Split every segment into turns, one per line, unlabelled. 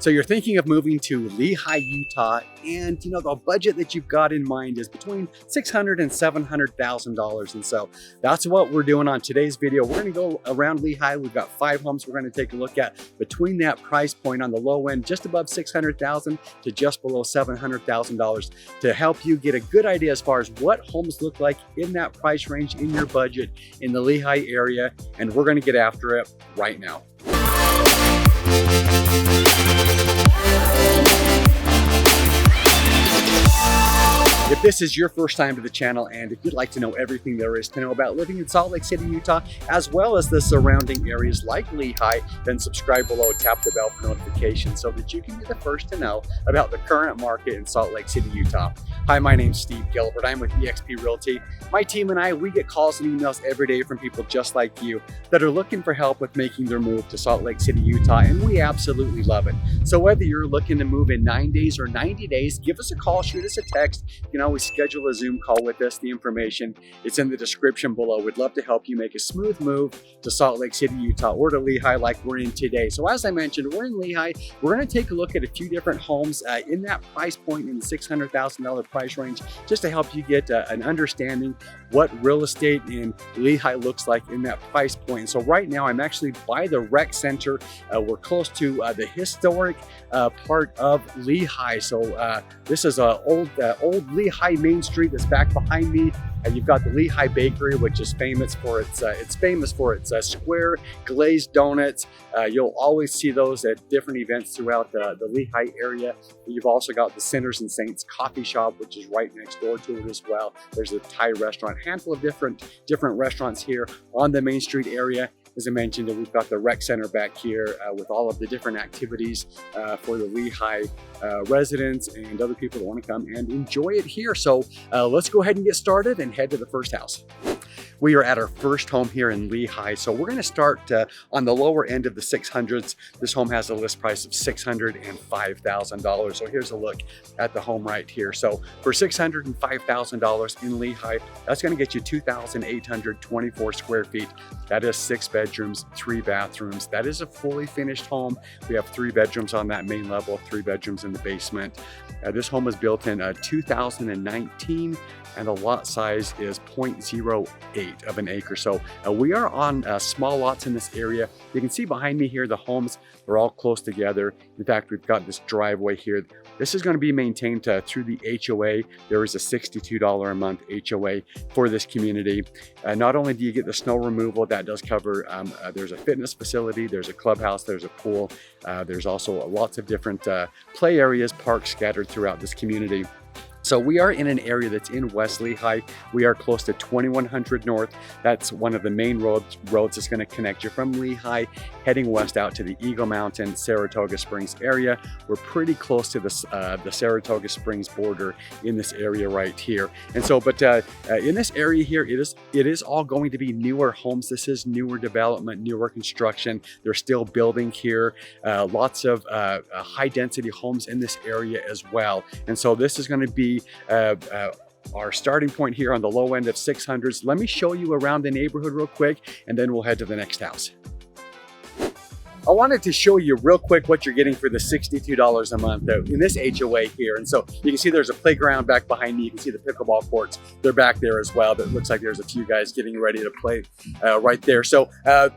So you're thinking of moving to Lehi, Utah, and the budget that you've got in mind is between $600,000 and $700,000. And so that's what we're doing on today's video. We're going to go around Lehi. We've got 5 homes we're going to take a look at between that price point on the low end, just above $600,000 to just below $700,000, to help you get a good idea as far as what homes look like in that price range in your budget in the Lehi area. And we're going to get after it right now. If this is your first time to the channel, and if you'd like to know everything there is to know about living in Salt Lake City, Utah, as well as the surrounding areas like Lehi, then subscribe below, tap the bell for notifications so that you can be the first to know about the current market in Salt Lake City, Utah. Hi, my name's Steve Gilbert. I'm with eXp Realty. My team and I, we get calls and emails every day from people just like you that are looking for help with making their move to Salt Lake City, Utah, and we absolutely love it. So whether you're looking to move in 9 days or 90 days, give us a call, shoot us a text. You can always schedule a Zoom call with us. The information is in the description below. We'd love to help you make a smooth move to Salt Lake City, Utah, or to Lehi like we're in today. So as I mentioned, we're in Lehi. We're going to take a look at a few different homes in that price point, in the $600,000 price range, just to help you get an understanding what real estate in Lehi looks like in that price point. So right now I'm actually by the rec center. We're close to the historic part of Lehi. So this is an old Lehi Main Street that's back behind me. You've got the Lehi Bakery, which is famous for its square glazed donuts. You'll always see those at different events throughout the Lehi area. You've also got the Sinners and Saints coffee shop, which is right next door to it as well. There's a Thai restaurant, handful of different restaurants here on the Main Street area. As I mentioned, we've got the rec center back here with all of the different activities for the Lehi residents and other people that want to come and enjoy it here. So let's go ahead and get started and head to the first house. We are at our first home here in Lehi. So we're going to start on the lower end of the 600s. This home has a list price of $605,000. So here's a look at the home right here. So for $605,000 in Lehi, that's going to get you 2,824 square feet. That is 6 bedrooms, 3 bathrooms. That is a fully finished home. We have 3 bedrooms on that main level, 3 bedrooms in the basement. This home was built in 2019. And the lot size is 0.08 of an acre. So we are on small lots in this area. You can see behind me here, the homes are all close together. In fact, we've got this driveway here. This is going to be maintained through the HOA. There is a $62 a month HOA for this community. Not only do you get the snow removal, that does cover, there's a fitness facility, there's a clubhouse, there's a pool. There's also lots of different play areas, parks scattered throughout this community. So we are in an area that's in West Lehi. We are close to 2100 North. That's one of the main roads that's going to connect you from Lehi, heading west out to the Eagle Mountain, Saratoga Springs area. We're pretty close to the Saratoga Springs border in this area right here. And so, but in this area here, it is all going to be newer homes. This is newer development, newer construction. They're still building here. Lots of high density homes in this area as well. And so this is going to be our starting point here on the low end of 600s. Let me show you around the neighborhood real quick, and then we'll head to the next house. I wanted to show you real quick what you're getting for the $62 a month in this HOA here. And so you can see there's a playground back behind me. You can see the pickleball courts. They're back there as well. But it looks like there's a few guys getting ready to play right there. So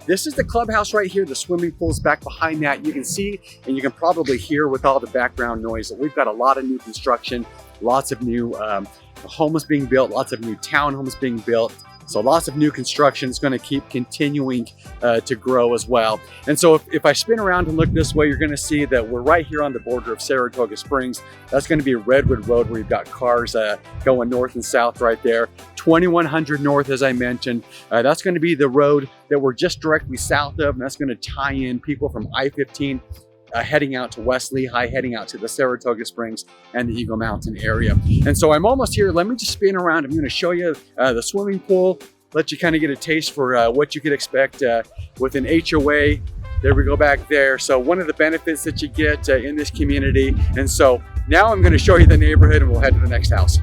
this is the clubhouse right here. The swimming pool's back behind that. You can see, and you can probably hear with all the background noise, that we've got a lot of new construction, lots of new homes being built, lots of new townhomes being built. So lots of new construction is going to keep continuing to grow as well. And so if I spin around and look this way, you're going to see that we're right here on the border of Saratoga Springs. That's going to be Redwood Road, where you've got cars going north and south right there. 2100 North, as I mentioned, that's going to be the road that we're just directly south of, and that's going to tie in people from I-15 heading out to West Lehi, heading out to the Saratoga Springs and the Eagle Mountain area. And so I'm almost here. Let me just spin around. I'm going to show you the swimming pool, let you kind of get a taste for what you could expect with an HOA. There we go back there. So one of the benefits that you get in this community. And so now I'm going to show you the neighborhood, and we'll head to the next house.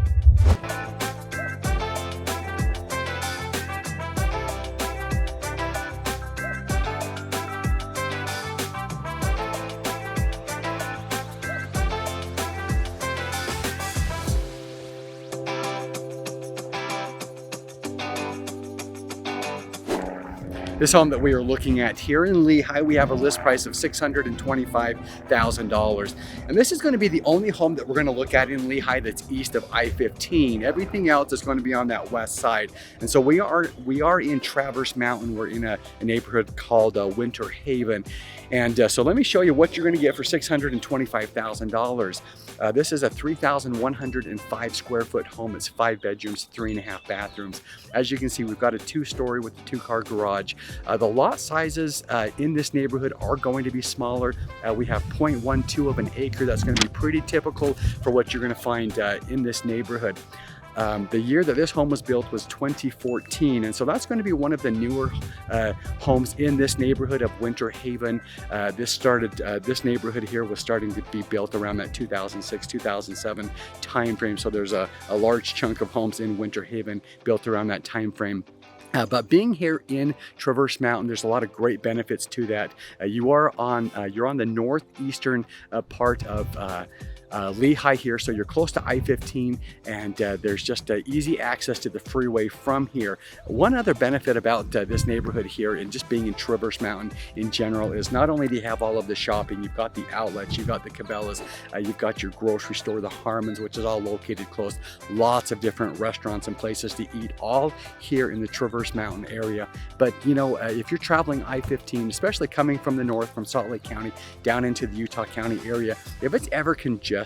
This home that we are looking at here in Lehi, we have a list price of $625,000. And this is going to be the only home that we're going to look at in Lehi that's east of I-15. Everything else is going to be on that west side. And so we are in Traverse Mountain. We're in a neighborhood called Winter Haven. And so let me show you what you're going to get for $625,000. This is a 3,105 square foot home. It's 5 bedrooms, 3.5 bathrooms. As you can see, we've got a 2-story with a 2-car garage. The lot sizes in this neighborhood are going to be smaller. We have 0.12 of an acre. That's going to be pretty typical for what you're going to find in this neighborhood. The year that this home was built was 2014, and so that's going to be one of the newer homes in this neighborhood of Winter Haven. This neighborhood here was starting to be built around that 2006-2007 time frame, so there's a large chunk of homes in Winter Haven built around that time frame. But being here in Traverse Mountain, there's a lot of great benefits to that. You're on the northeastern part of Lehi here, so you're close to I-15, and there's just easy access to the freeway from here. One other benefit about this neighborhood here, and just being in Traverse Mountain in general, is not only do you have all of the shopping, you've got the outlets, you've got the Cabela's, you've got your grocery store, the Harmons, which is all located close. Lots of different restaurants and places to eat, all here in the Traverse Mountain area. But you know, if you're traveling I-15, especially coming from the north, from Salt Lake County down into the Utah County area, if it's ever congested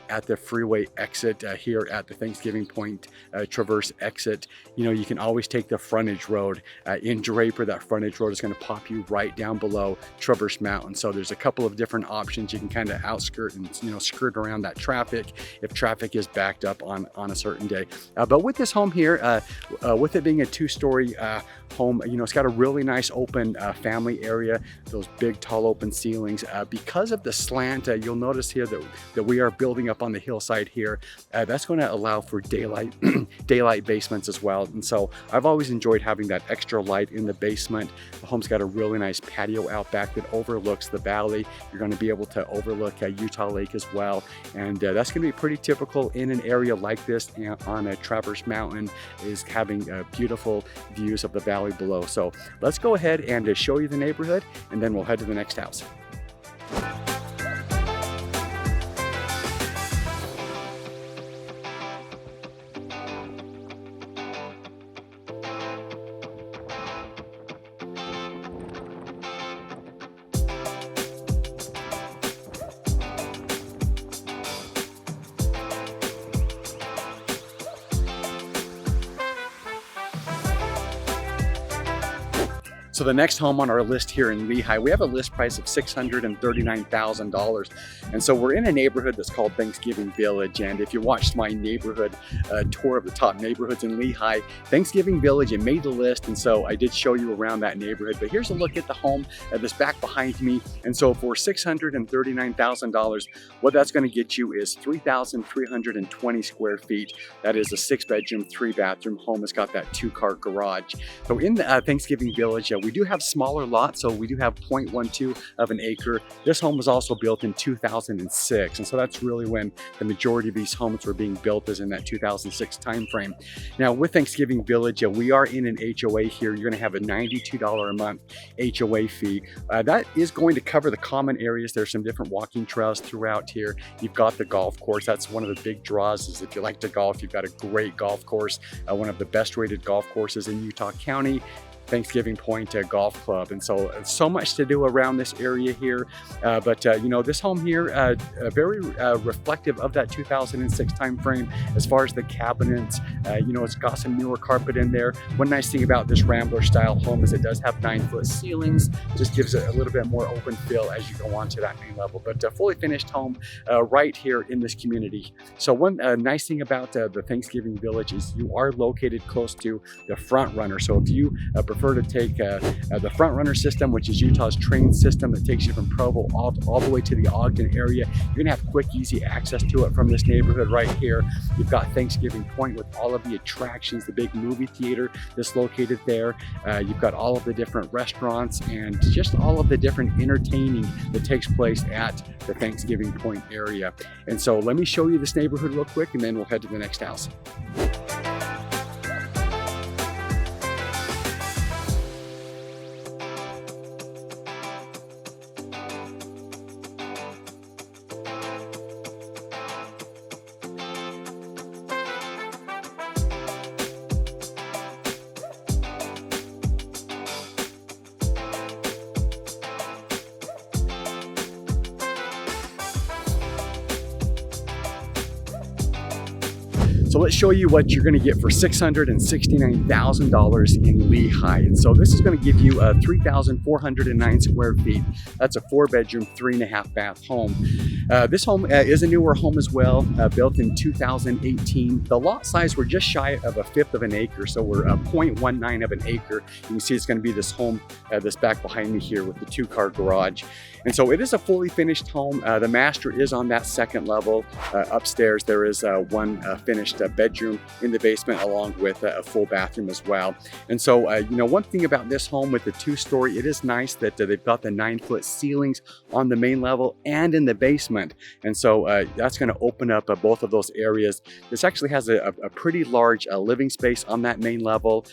at the freeway exit here at the Thanksgiving Point Traverse exit, you know, you can always take the frontage road in Draper. That frontage road is going to pop you right down below Traverse Mountain. So there's a couple of different options. You can kind of outskirt and, you know, skirt around that traffic if traffic is backed up on a certain day. But with this home here, with it being a 2-story home, you know, it's got a really nice open family area, those big tall open ceilings. Because of the slant, you'll notice here that we are building up on the hillside here. That's going to allow for daylight basements as well. And so I've always enjoyed having that extra light in the basement. The home's got a really nice patio out back that overlooks the valley. You're going to be able to overlook Utah Lake as well. And that's going to be pretty typical in an area like this on a Traverse Mountain, is having beautiful views of the valley below. So let's go ahead and show you the neighborhood, and then we'll head to the next house. So the next home on our list here in Lehi, we have a list price of $639,000. And so we're in a neighborhood that's called Thanksgiving Village. And if you watched my neighborhood tour of the top neighborhoods in Lehi, Thanksgiving Village, it made the list. And so I did show you around that neighborhood. But here's a look at the home that's back behind me. And so for $639,000, what that's going to get you is 3,320 square feet. That is a 6-bedroom, 3-bathroom home. It's got that 2-car garage. So in the Thanksgiving Village, we do have smaller lots, so we do have 0.12 of an acre. This home was also built in 2006, and so that's really when the majority of these homes were being built, is in that 2006 time frame. Now with Thanksgiving Village, we are in an HOA here. You're going to have a $92 a month HOA fee. That is going to cover the common areas. There's some different walking trails throughout here. You've got the golf course. That's one of the big draws, is if you like to golf, you've got a great golf course, one of the best rated golf courses in Utah County, Thanksgiving Point Golf Club. And so much to do around this area here. But you know, this home here, very reflective of that 2006 time frame as far as the cabinets. You know, it's got some newer carpet in there. One nice thing about this Rambler style home is it does have 9-foot ceilings. Just gives it a little bit more open feel as you go on to that main level. But a fully finished home right here in this community. So one nice thing about the Thanksgiving Village is you are located close to the Front Runner. So if you prefer to take the Front Runner system, which is Utah's train system that takes you from Provo all the way to the Ogden area, you're gonna have quick, easy access to it from this neighborhood right here. You've got Thanksgiving Point with all of the attractions, the big movie theater that's located there. You've got all of the different restaurants and just all of the different entertaining that takes place at the Thanksgiving Point area. And so let me show you this neighborhood real quick, and then we'll head to the next house. So let's show you what you're going to get for $669,000 in Lehi. And so this is going to give you a 3,409 square feet. That's a 4-bedroom, 3.5 bath home. This home is a newer home as well, built in 2018. The lot size, we're just shy of 1/5 of an acre, so we're 0.19 of an acre. You can see it's going to be this home that's back behind me here with the 2-car garage. And so it is a fully finished home. The master is on that 2nd level. Upstairs there is one finished bedroom in the basement, along with a full bathroom as well. And so you know, one thing about this home with the 2-story, it is nice that they've got the 9-foot ceilings on the main level and in the basement. And so that's going to open up both of those areas. This actually has a pretty large living space on that main level.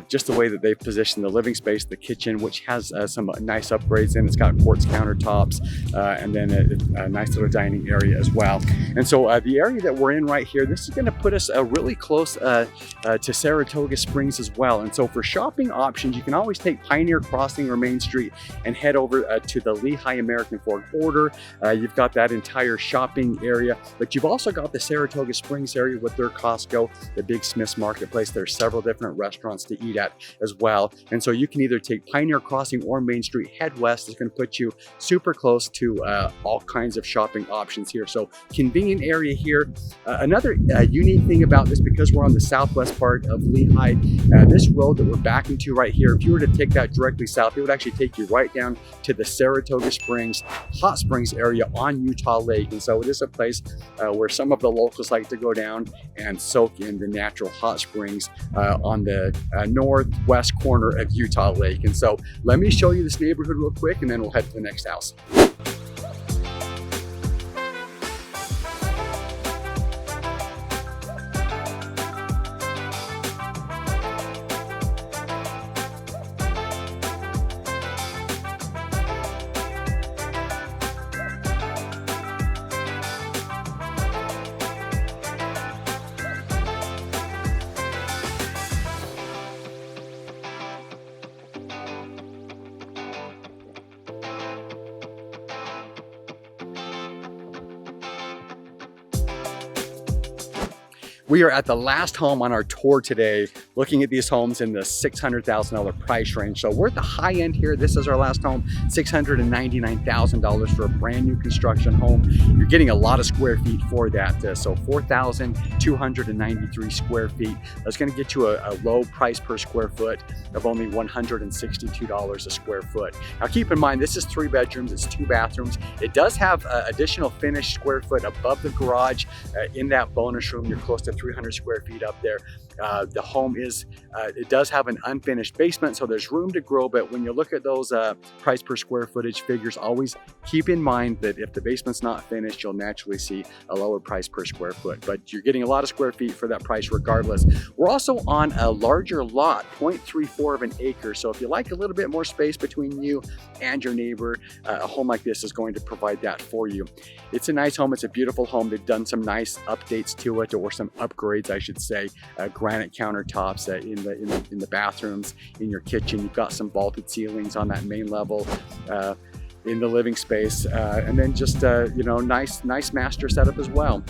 Just the way that they've positioned the living space, the kitchen, which has some nice upgrades in. It's got quartz countertops and then a nice little dining area as well. And so the area that we're in right here, this is going to put us really close to Saratoga Springs as well. And so for shopping options, you can always take Pioneer Crossing or Main Street and head over to the Lehi American Fork border. You've got that entire shopping area, but you've also got the Saratoga Springs area with their Costco, the Big Smith's Marketplace. There's several different restaurants to eat at as well. And so you can either take Pioneer Crossing or Main Street, head west. It's going to put you super close to all kinds of shopping options here. So convenient area here. Another unique thing about this, because we're on the southwest part of Lehi, this road that we're backing to right here, if you were to take that directly south, it would actually take you right down to the Saratoga Springs hot springs area on Utah Lake. And so it is a place where some of the locals like to go down and soak in the natural hot springs on the northwest corner of Utah Lake. And so let me show you this neighborhood real quick, and then we'll head to the next house. We are at the last home on our tour today, looking at these homes in the $600,000 price range. So we're at the high end here. This is our last home, $699,000 for a brand new construction home. You're getting a lot of square feet for that. So 4,293 square feet. That's going to get you a low price per square foot of only $162 a square foot. Now keep in mind, this is 3 bedrooms, it's 2 bathrooms. It does have additional finished square foot above the garage. In that bonus room, you're close to 300 square feet up there. The home is, it does have an unfinished basement, so there's room to grow, but when you look at those price per square footage figures, always keep in mind that if the basement's not finished, you'll naturally see a lower price per square foot, but you're getting a lot of square feet for that price regardless. We're also on a larger lot, 0.34 of an acre, so if you like a little bit more space between you and your neighbor, a home like this is going to provide that for you. It's a nice home, it's a beautiful home. They've done some nice updates to it, or some upgrades, I should say. Granite countertops in the bathrooms, in your kitchen. You've got some vaulted ceilings on that main level in the living space, and then just you know, nice master setup as well.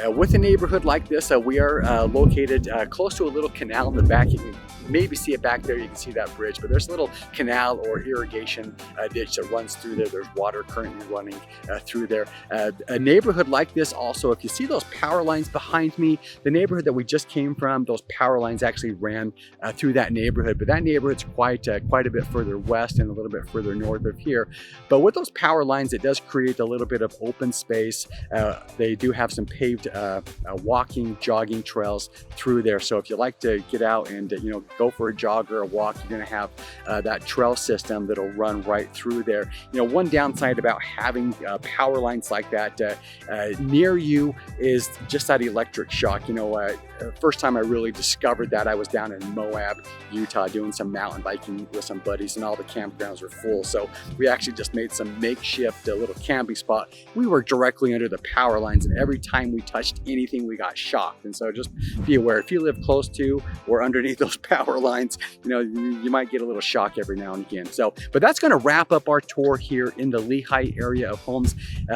With a neighborhood like this, we are located close to a little canal in the back. You can maybe see it back there. You can see that bridge, but there's a little canal or irrigation ditch that runs through there. There's water currently running through there. A neighborhood like this also, if you see those power lines behind me, the neighborhood that we just came from, those power lines actually ran through that neighborhood, but that neighborhood's quite a bit further west and a little bit further north of here. But with those power lines, it does create a little bit of open space. They do have some paved walking, jogging trails through there. So if you like to get out and you know, go for a jog or a walk, you're going to have that trail system that'll run right through there. You know, one downside about having power lines like that near you is just that electric shock. You know, first time I really discovered that, I was down in Moab, Utah, doing some mountain biking with some buddies, and all the campgrounds were full. So we actually just made some makeshift little camping spot. We were directly under the power lines, and every time we touched anything, we got shocked. And so just be aware, if you live close to or underneath those power lines, you know, you might get a little shock every now and again. So, but that's going to wrap up our tour here in the Lehi area of homes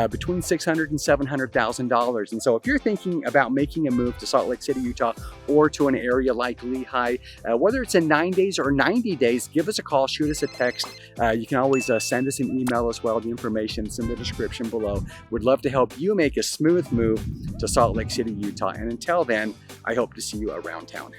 between $600,000 and $700,000. And so if you're thinking about making a move to Salt Lake City, Utah, or to an area like Lehi, whether it's in 9 days or 90 days, give us a call, shoot us a text. You can always send us an email as well. The information's in the description below. We'd love to help you make a smooth move to Salt Lake City, Utah. And until then, I hope to see you around town.